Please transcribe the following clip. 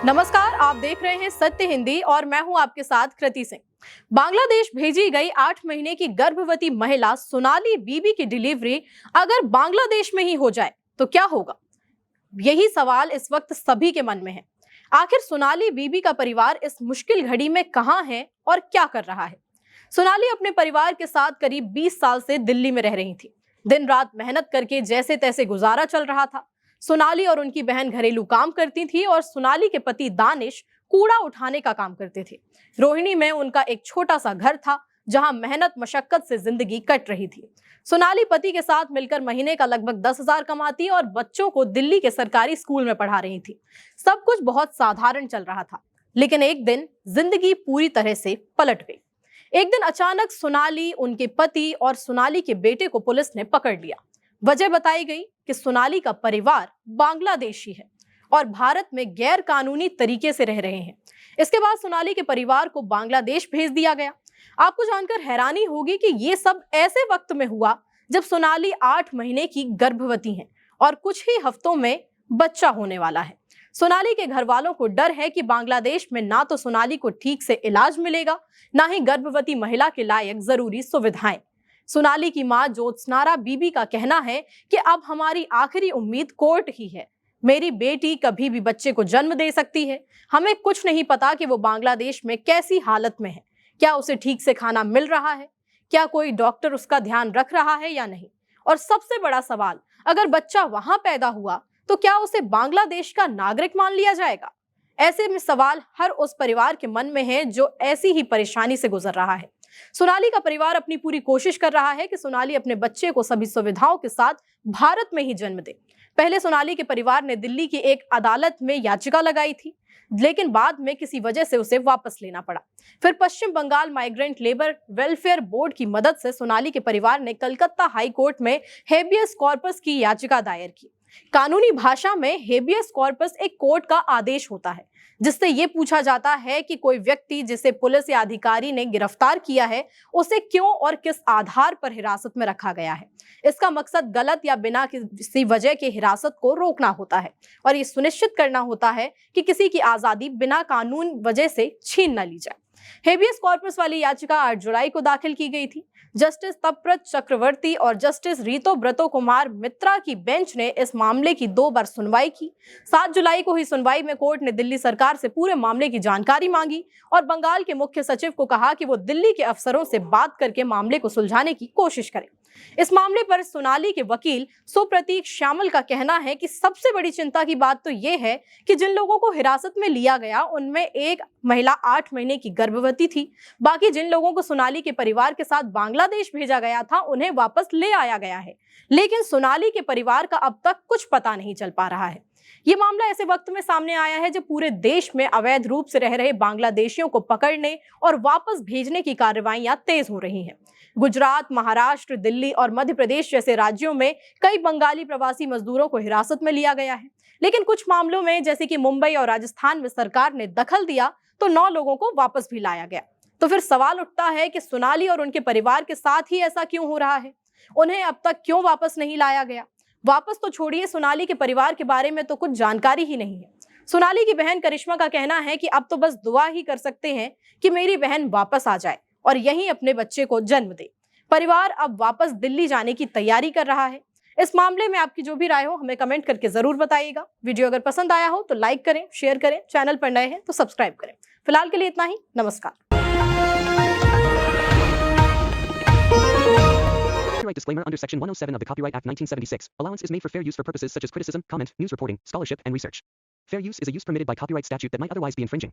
नमस्कार, आप देख रहे हैं सत्य हिंदी और मैं हूं आपके साथ कृति सिंह। बांग्लादेश भेजी गई 8 महीने की गर्भवती महिला सोनाली बीबी की डिलीवरी अगर बांग्लादेश में ही हो जाए तो क्या होगा? यही सवाल इस वक्त सभी के मन में है। आखिर सोनाली बीबी का परिवार इस मुश्किल घड़ी में कहां है और क्या कर रहा है? सोनाली अपने परिवार के साथ करीब 20 साल से दिल्ली में रह रही थी। दिन रात मेहनत करके जैसे तैसे गुजारा चल रहा था। सोनाली और उनकी बहन घरेलू काम करती थी और सोनाली के पति दानिश कूड़ा उठाने का काम करते थे। रोहिणी में उनका एक छोटा सा घर था जहां मेहनत मशक्कत से जिंदगी कट रही थी। सोनाली पति के साथ मिलकर महीने का लगभग 10,000 कमाती और बच्चों को दिल्ली के सरकारी स्कूल में पढ़ा रही थी। सब कुछ बहुत साधारण चल रहा था, लेकिन एक दिन जिंदगी पूरी तरह से पलट गई। एक दिन अचानक सोनाली, उनके पति और सोनाली के बेटे को पुलिस ने पकड़ लिया। वजह बताई गई कि सोनाली का परिवार बांग्लादेशी है और भारत में गैर कानूनी तरीके से रह रहे हैं। इसके बाद सोनाली के परिवार को बांग्लादेश भेज दिया गया। आपको जानकर हैरानी होगी कि ये सब ऐसे वक्त में हुआ जब सोनाली 8 महीने की गर्भवती है और कुछ ही हफ्तों में बच्चा होने वाला है। सोनाली के घर वालों को डर है कि बांग्लादेश में ना तो सोनाली को ठीक से इलाज मिलेगा, ना ही गर्भवती महिला के लायक जरूरी सुविधाएं। सोनाली की मां ज्योत्सनारा बीबी का कहना है कि अब हमारी आखिरी उम्मीद कोर्ट ही है। मेरी बेटी कभी भी बच्चे को जन्म दे सकती है। हमें कुछ नहीं पता कि वो बांग्लादेश में कैसी हालत में है। क्या उसे ठीक से खाना मिल रहा है? क्या कोई डॉक्टर उसका ध्यान रख रहा है या नहीं? और सबसे बड़ा सवाल, अगर बच्चा वहां पैदा हुआ तो क्या उसे बांग्लादेश का नागरिक मान लिया जाएगा? ऐसे में सवाल हर उस परिवार के मन में है जो ऐसी ही परेशानी से गुजर रहा है। सोनाली का परिवार अपनी पूरी कोशिश कर रहा है कि सोनाली अपने बच्चे को सभी सुविधाओं के साथ भारत में ही जन्म दे। पहले सोनाली के परिवार ने दिल्ली की एक अदालत में याचिका लगाई थी, लेकिन बाद में किसी वजह से उसे वापस लेना पड़ा। फिर Paschim Bangal migrant labour welfare board की मदद से सोनाली के परिवार ने कलकत्ता हाई कोर्ट में हेबियस कॉर्पस की याचिका दायर की। कानूनी भाषा में हेबियस कॉर्पस एक कोर्ट का आदेश होता है जिससे यह पूछा जाता है कि कोई व्यक्ति जिसे पुलिस या अधिकारी ने गिरफ्तार किया है उसे क्यों और किस आधार पर हिरासत में रखा गया है। इसका मकसद गलत या बिना किसी वजह के हिरासत को रोकना होता है और ये सुनिश्चित करना होता है कि किसी की आजादी बिना कानून वजह से छीन न ली जाए। हेबियस कॉर्पस वाली याचिका 8 जुलाई को दाखिल की गई थी। जस्टिस तपव्रत चक्रवर्ती और जस्टिस रीतो ब्रतो कुमार मित्रा की बेंच ने इस मामले की 2 बार सुनवाई की। 7 जुलाई को हुई सुनवाई में कोर्ट ने दिल्ली सरकार से पूरे मामले की जानकारी मांगी और बंगाल के मुख्य सचिव को कहा कि वो दिल्ली के अफसरों से बात करके मामले को सुलझाने की कोशिश करें। इस मामले पर सोनाली के वकील सुप्रतीक श्यामल का कहना है कि सबसे बड़ी चिंता की बात तो ये है कि जिन लोगों को हिरासत में लिया गया उनमें एक महिला 8 महीने की गर्भवती थी। बाकी जिन लोगों को सोनाली के परिवार के साथ बांग्लादेश भेजा गया था उन्हें वापस ले आया गया है, लेकिन सोनाली के परिवार का अब तक कुछ पता नहीं चल पा रहा है। ये मामला ऐसे वक्त में सामने आया है जब पूरे देश में अवैध रूप से रह रहे बांग्लादेशियों को पकड़ने और वापस भेजने की कार्रवाइयां तेज हो रही हैं। गुजरात, महाराष्ट्र, दिल्ली और मध्य प्रदेश जैसे राज्यों में कई बंगाली प्रवासी मजदूरों को हिरासत में लिया गया है, लेकिन कुछ मामलों में जैसे कि मुंबई और राजस्थान में सरकार ने दखल दिया तो 9 लोगों को वापस भी लाया गया। तो फिर सवाल उठता है कि सोनाली और उनके परिवार के साथ ही ऐसा क्यों हो रहा है? उन्हें अब तक क्यों वापस नहीं लाया गया? वापस तो छोड़िए, सोनाली के परिवार के बारे में तो कुछ जानकारी ही नहीं है। सोनाली की बहन करिश्मा का कहना है कि अब तो बस दुआ ही कर सकते हैं कि मेरी बहन वापस आ जाए और यहीं अपने बच्चे को जन्म दे। परिवार अब वापस दिल्ली जाने की तैयारी कर रहा है। इस मामले में आपकी जो भी राय हो हमें कमेंट करके जरूर बताइएगा। वीडियो अगर पसंद आया हो तो लाइक करें, शेयर करें, चैनल पर नए हैं तो सब्सक्राइब करें। फिलहाल के लिए इतना ही। नमस्कार। Copyright disclaimer under Section 107 of the Copyright Act 1976. Allowance is made for fair use for purposes such as criticism, comment, news reporting, scholarship, and research. Fair use is a use permitted by copyright statute that might otherwise be infringing.